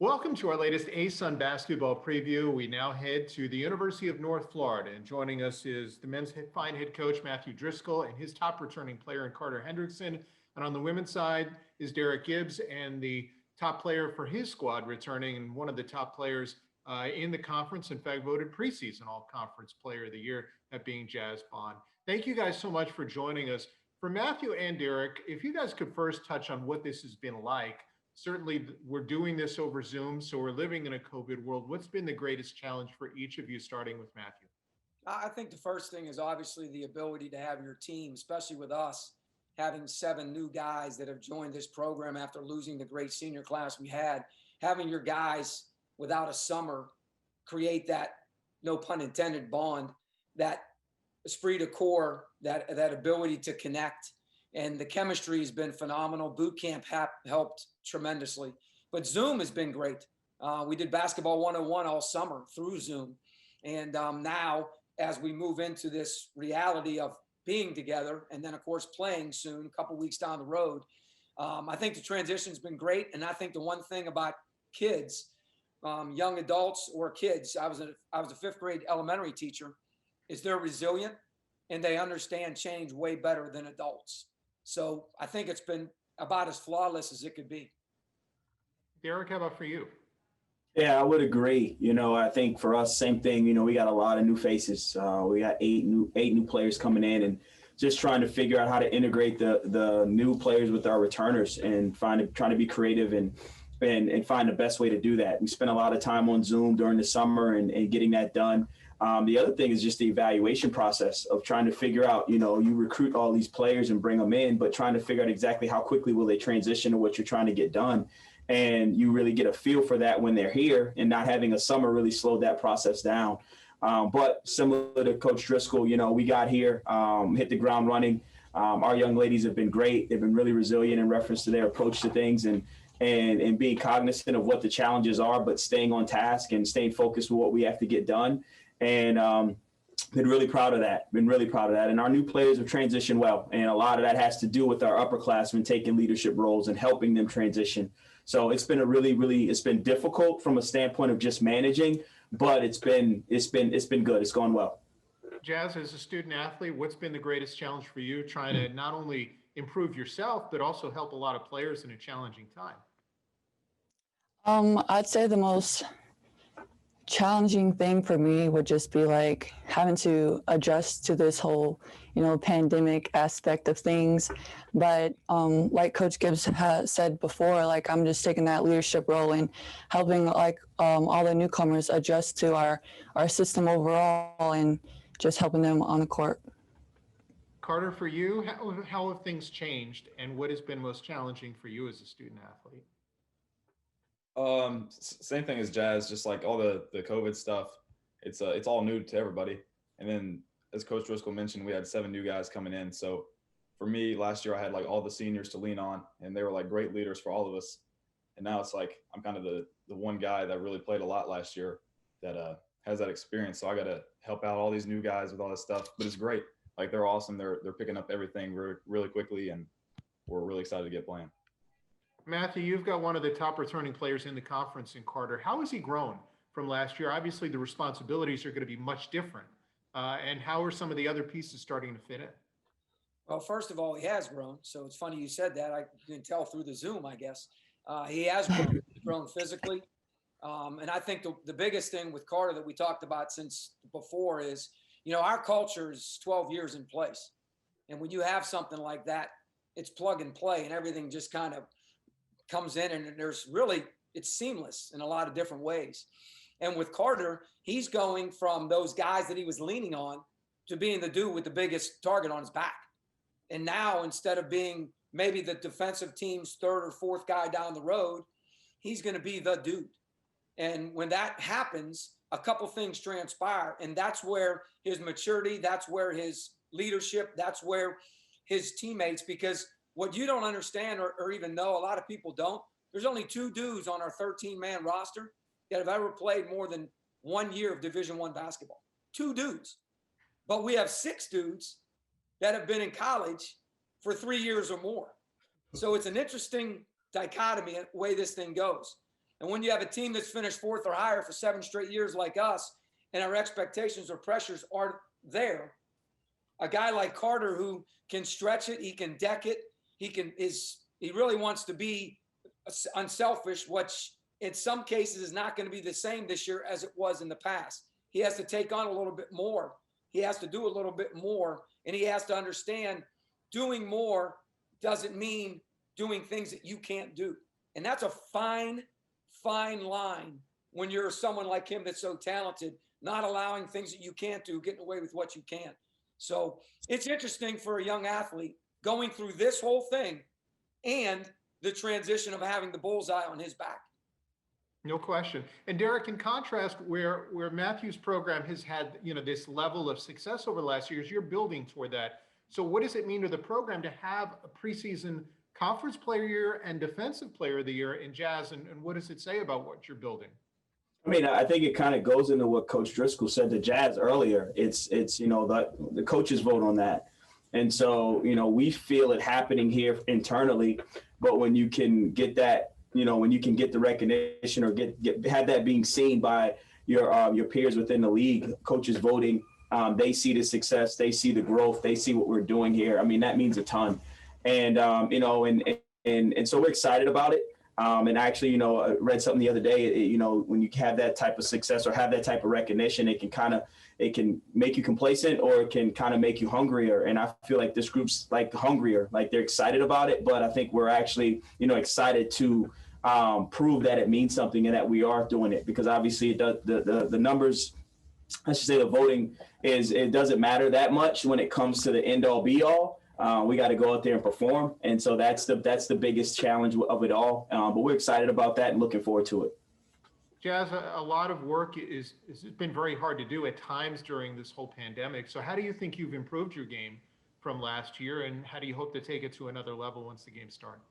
Welcome to our latest ASUN basketball preview. We now head to the University of North Florida, and joining us is the men's fine head coach Matthew Driscoll and his top returning player in Carter Hendrickson. And on the women's side is Derek Gibbs and the top player for his squad returning, and one of the top players in the conference. In fact, voted preseason All-Conference Player of the Year, that being Jazz Bond. Thank you guys so much for joining us. For Matthew and Derek, if you guys could first touch on what this has been like. Certainly, we're doing this over Zoom, so we're living in a COVID world. What's been the greatest challenge for each of you, starting with Matthew? I think the first thing is obviously the ability to have your team, especially with us having 7 new guys that have joined this program after losing the great senior class we had. Having your guys without a summer create that, no pun intended, bond, that esprit de corps, that ability to connect. And the chemistry has been phenomenal. Boot camp helped tremendously. But Zoom has been great. We did Basketball 101 all summer through Zoom. And now, as we move into this reality of being together and then, of course, playing soon, a couple weeks down the road, I think the transition has been great. And I think the one thing about kids, young adults or kids, I was a fifth grade elementary teacher, is they're resilient and they understand change way better than adults. So I think it's been about as flawless as it could be. Derek, how about for you? Yeah, I would agree. I think for us, same thing. We got a lot of new faces. We got eight new players coming in, and just trying to figure out how to integrate the new players with our returners and trying to be creative and find the best way to do that. We spent a lot of time on Zoom during the summer and getting that done. The other thing is just the evaluation process of trying to figure out, you recruit all these players and bring them in, but trying to figure out exactly how quickly will they transition to what you're trying to get done. And you really get a feel for that when they're here, and not having a summer really slowed that process down. But similar to Coach Driscoll, we got here, hit the ground running. Our young ladies have been great. They've been really resilient in reference to their approach to things and being cognizant of what the challenges are, but staying on task and staying focused with what we have to get done. And been really proud of that. And our new players have transitioned well. And a lot of that has to do with our upperclassmen taking leadership roles and helping them transition. So it's been it's been difficult from a standpoint of just managing, but it's been good. It's gone well. Jazz, as a student athlete, what's been the greatest challenge for you, trying to not only improve yourself, but also help a lot of players in a challenging time? I'd say the most challenging thing for me would just be like having to adjust to this whole, pandemic aspect of things. But like Coach Gibbs has said before, like I'm just taking that leadership role and helping all the newcomers adjust to our system overall and just helping them on the court. Carter, for you, how have things changed, and what has been most challenging for you as a student athlete? Same thing as Jazz, just like all the COVID stuff. It's all new to everybody. And then, as Coach Driscoll mentioned, we had 7 new guys coming in. So for me, last year I had like all the seniors to lean on, and they were like great leaders for all of us. And now it's like I'm kind of the one guy that really played a lot last year that has that experience. So I got to help out all these new guys with all this stuff. But it's great. Like they're awesome. They're picking up everything really quickly, and we're really excited to get playing. Matthew, you've got one of the top returning players in the conference in Carter. How has he grown from last year? Obviously, the responsibilities are going to be much different. And how are some of the other pieces starting to fit in? Well, first of all, he has grown. So it's funny you said that. You can tell through the Zoom, I guess. He has grown physically. And I think the biggest thing with Carter that we talked about since before is, our culture is 12 years in place. And when you have something like that, it's plug and play, and everything just kind of comes in, and it's seamless in a lot of different ways. And with Carter, he's going from those guys that he was leaning on to being the dude with the biggest target on his back. And now, instead of being maybe the defensive team's 3rd or 4th guy down the road, he's going to be the dude. And when that happens, a couple things transpire, and that's where his maturity, that's where his leadership, that's where his teammates, because what you don't understand or even know, a lot of people don't, there's only 2 dudes on our 13-man roster that have ever played more than 1 year of Division I basketball. 2 dudes. But we have 6 dudes that have been in college for 3 years or more. So it's an interesting dichotomy, the way this thing goes. And when you have a team that's finished 4th or higher for 7 straight years like us, and our expectations or pressures aren't there, a guy like Carter who can stretch it, he can deck it, he really wants to be unselfish, which in some cases is not going to be the same this year as it was in the past. He has to take on a little bit more. He has to do a little bit more, and he has to understand doing more doesn't mean doing things that you can't do. And that's a fine line when you're someone like him that's so talented, not allowing things that you can't do, getting away with what you can. So it's interesting for a young athlete going through this whole thing and the transition of having the bullseye on his back. No question. And Derek, in contrast, where Matthew's program has had, this level of success over the last years, you're building toward that. So what does it mean to the program to have a preseason conference player of the year and defensive player of the year in Jazz? And what does it say about what you're building? I mean, I think it kind of goes into what Coach Driscoll said to Jazz earlier. It's the coaches vote on that. And so, we feel it happening here internally, but when you can get that, when you can get the recognition or have that being seen by your peers within the league, coaches voting, they see the success, they see the growth, they see what we're doing here. I mean, that means a ton. And, and so we're excited about it. And actually, I read something the other day, when you have that type of success or have that type of recognition, it can make you complacent, or it can kind of make you hungrier. And I feel like this group's like hungrier, like they're excited about it. But I think we're actually, excited to prove that it means something and that we are doing it, because obviously it does, the numbers, I should say the voting it doesn't matter that much when it comes to the end all be all. We got to go out there and perform. And so that's the biggest challenge of it all. But we're excited about that and looking forward to it. Jazz, a lot of work is been very hard to do at times during this whole pandemic. So how do you think you've improved your game from last year, and how do you hope to take it to another level once the games start?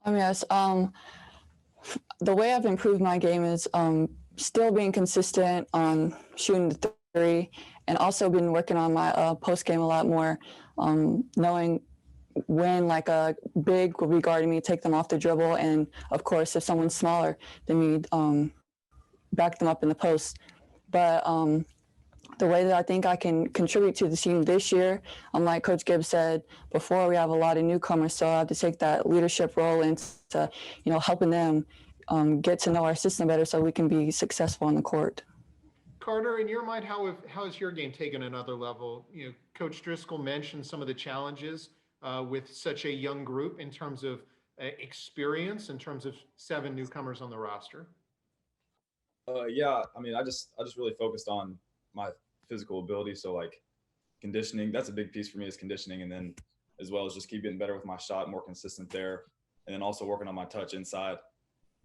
Yes. The way I've improved my game is still being consistent on shooting the three, and also been working on my post game a lot more, knowing when like a big will be guarding me, take them off the dribble, and of course if someone's smaller than me, back them up in the post. But the way that I think I can contribute to the team this year, like Coach Gibbs said before, we have a lot of newcomers, so I have to take that leadership role into helping them get to know our system better so we can be successful on the court. Carter, in your mind, how has your game taken another level? Coach Driscoll mentioned some of the challenges with such a young group in terms of experience, in terms of 7 newcomers on the roster. Yeah, I mean, I just really focused on my physical ability. So like conditioning, that's a big piece for me, is conditioning, and then as well as just keep getting better with my shot, more consistent there, and then also working on my touch inside.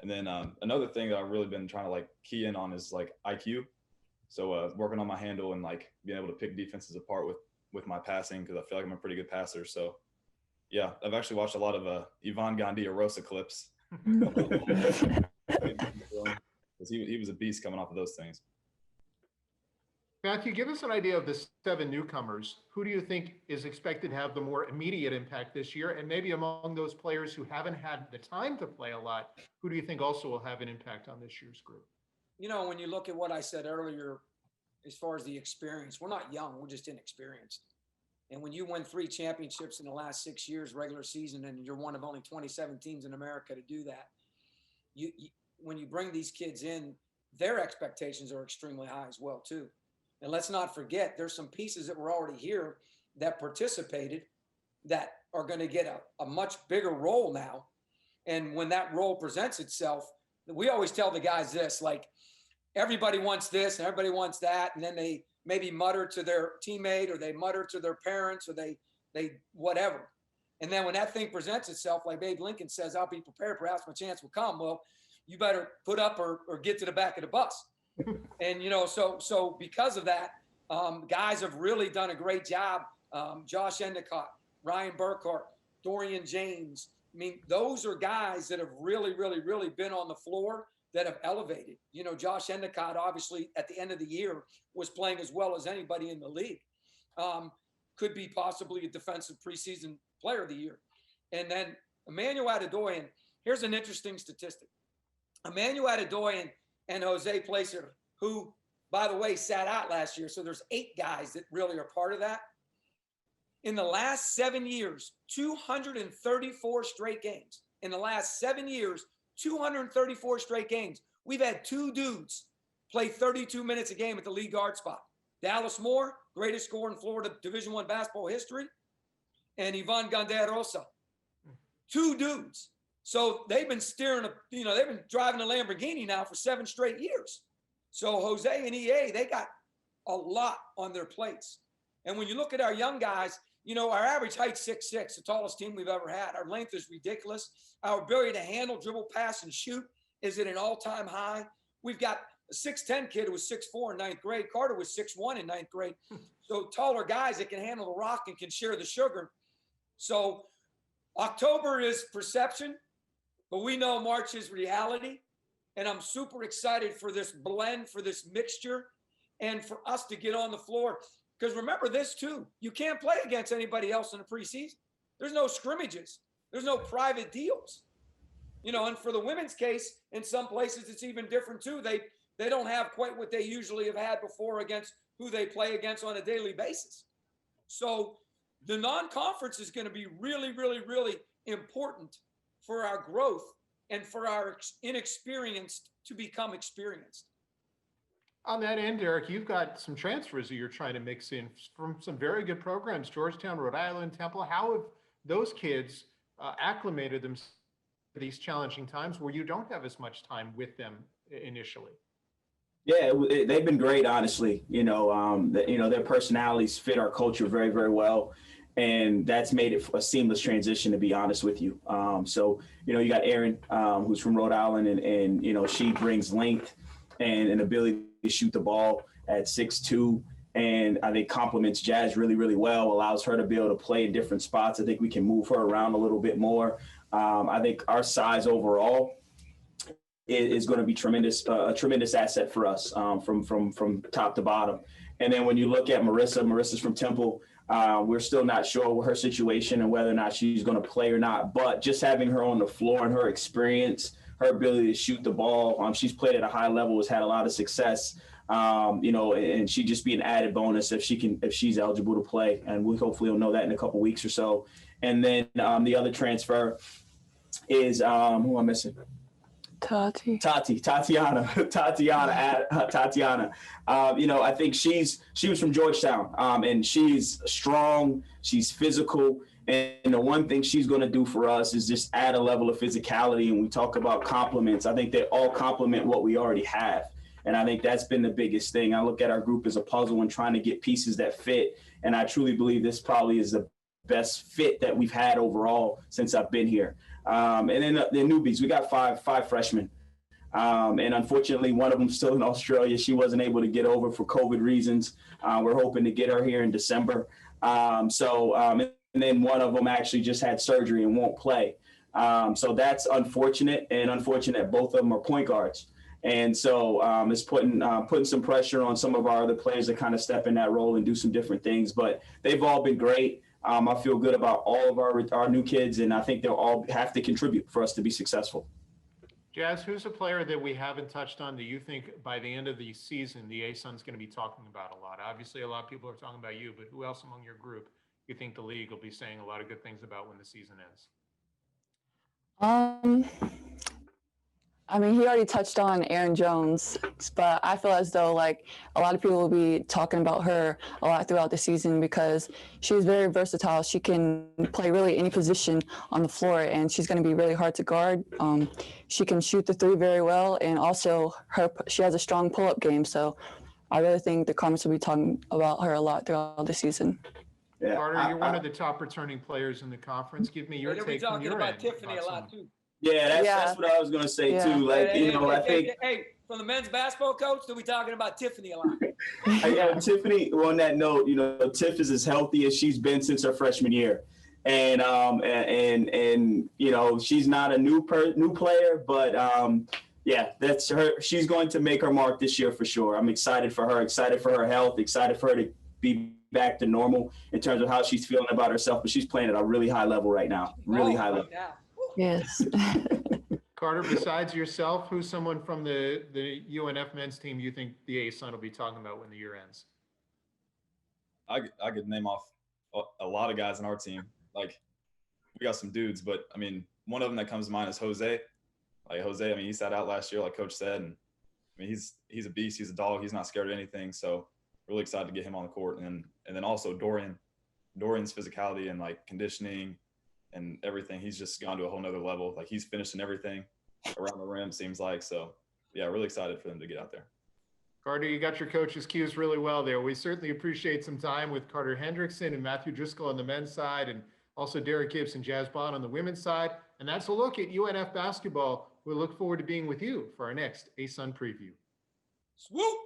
And then another thing that I've really been trying to like key in on is like IQ. So working on my handle and like being able to pick defenses apart with my passing, because I feel like I'm a pretty good passer. So yeah, I've actually watched a lot of Ivan Gandia-Rosa clips. Because he was a beast coming off of those things. Matthew, give us an idea of the 7 newcomers. Who do you think is expected to have the more immediate impact this year? And maybe among those players who haven't had the time to play a lot, who do you think also will have an impact on this year's group? When you look at what I said earlier, as far as the experience, we're not young, we're just inexperienced. And when you win 3 championships in the last 6 years, regular season, and you're one of only 27 teams in America to do that, when you bring these kids in, their expectations are extremely high as well, too. And let's not forget, there's some pieces that were already here that participated that are going to get a much bigger role now. And when that role presents itself, we always tell the guys this, like, everybody wants this and everybody wants that. And then they maybe mutter to their teammate, or they mutter to their parents, or they whatever. And then when that thing presents itself, like Babe Lincoln says, I'll be prepared, perhaps my chance will come. Well, you better put up or get to the back of the bus. And, so because of that, guys have really done a great job. Josh Endicott, Ryan Burkhart, Dorian James. I mean, those are guys that have really, really, really been on the floor that have elevated. Josh Endicott, obviously, at the end of the year was playing as well as anybody in the league. Could be possibly a defensive preseason player of the year. And then Emmanuel Adedoyan, here's an interesting statistic. Emmanuel Adedoye and Jose Placer, who, by the way, sat out last year. So there's 8 guys that really are part of that. In the last 7 years, 234 straight games. In the last 7 years, 234 straight games. We've had 2 dudes play 32 minutes a game at the lead guard spot. Dallas Moore, greatest scorer in Florida Division I basketball history, and Ivan Ganderosa. 2 dudes. So they've been they've been driving a Lamborghini now for 7 straight years. So Jose and EA, they got a lot on their plates. And when you look at our young guys, our average height's 6'6", the tallest team we've ever had. Our length is ridiculous. Our ability to handle, dribble, pass, and shoot is at an all-time high. We've got a 6'10" kid who was 6'4" in 9th grade. Carter was 6'1" in 9th grade. So taller guys that can handle the rock and can share the sugar. So October is perception, but we know March is reality. And I'm super excited for this blend, for this mixture, and for us to get on the floor. Because remember this too, you can't play against anybody else in the preseason. There's no scrimmages. There's no private deals. And for the women's case, in some places it's even different too. They don't have quite what they usually have had before against who they play against on a daily basis. So the non-conference is going to be really, really, really important for our growth and for our inexperienced to become experienced. On that end, Derek, you've got some transfers that you're trying to mix in from some very good programs, Georgetown, Rhode Island, Temple. How have those kids acclimated themselves to these challenging times where you don't have as much time with them initially? Yeah, they've been great, honestly. Their personalities fit our culture very, very well. And that's made it a seamless transition, to be honest with you. You got Erin, who's from Rhode Island, and she brings length and an ability to shoot the ball at 6'2", and I think complements Jazz really, really well, allows her to be able to play in different spots. I think we can move her around a little bit more. I think our size overall is going to be a tremendous asset for us from top to bottom. And then when you look at Marissa's from Temple. We're still not sure what her situation and whether or not she's going to play or not. But just having her on the floor and her experience, her ability to shoot the ball, she's played at a high level, has had a lot of success. And she'd just be an added bonus if she's eligible to play. And we hopefully will know that in a couple weeks or so. And then the other transfer is who am I missing? Tatiana. I think she was from Georgetown, and she's strong, she's physical, and the one thing she's going to do for us is just add a level of physicality. And we talk about compliments. I think they all complement what we already have. And I think that's been the biggest thing. I look at our group as a puzzle and trying to get pieces that fit. And I truly believe this probably is the best fit that we've had overall since I've been here. And then the newbies, we got five freshmen. And unfortunately, one of them still in Australia. She wasn't able to get over for COVID reasons. We're hoping to get her here in December. And then one of them actually just had surgery and won't play. So that's unfortunate, and unfortunate both of them are point guards. And so it's putting some pressure on some of our other players to kind of step in that role and do some different things. But they've all been great. I feel good about all of our new kids, and I think they'll all have to contribute for us to be successful. Jazz, who's a player that we haven't touched on that you think by the end of the season, the ASUN's going to be talking about a lot? Obviously, a lot of people are talking about you, but who else among your group you think the league will be saying a lot of good things about when the season ends? He already touched on Aaron Jones, but I feel as though a lot of people will be talking about her a lot throughout the season because she's very versatile. She can play really any position on the floor, and she's going to be really hard to guard. She can shoot the three very well, and also she has a strong pull-up game. So I really think the Comets will be talking about her a lot throughout the season. Yeah, Carter, you're one of the top returning players in the conference. Give me your take from your end. They'll be talking about Tiffany a lot too. Yeah, that's what I was going to say too. I think. Hey, from the men's basketball coach, they'll be talking about Tiffany a lot. Yeah, Tiffany. On that note, Tiff is as healthy as she's been since her freshman year, and she's not a new player, but that's her. She's going to make her mark this year for sure. I'm excited for her. Excited for her health. Excited for her to be back to normal in terms of how she's feeling about herself. But she's playing at a really high level right now. Really high level. Now. Yes. Carter, besides yourself, who's someone from the UNF men's team you think the ASUN will be talking about when the year ends? I could name off a lot of guys on our team. Like we got some dudes, but I mean, one of them that comes to mind is Jose. Like Jose, I mean, he sat out last year, like Coach said, and I mean, he's a beast. He's a dog. He's not scared of anything. So really excited to get him on the court, and then also Dorian's physicality and like conditioning and everything. He's just gone to a whole nother level. Like he's finishing everything around the rim, seems like. So yeah, really excited for them to get out there. Carter, you got your coach's cues really well there. We certainly appreciate some time with Carter Hendrickson and Matthew Driscoll on the men's side, and also Derek Gibbs and Jazz Bond on the women's side. And that's a look at UNF basketball. We look forward to being with you for our next ASUN preview. Swoop!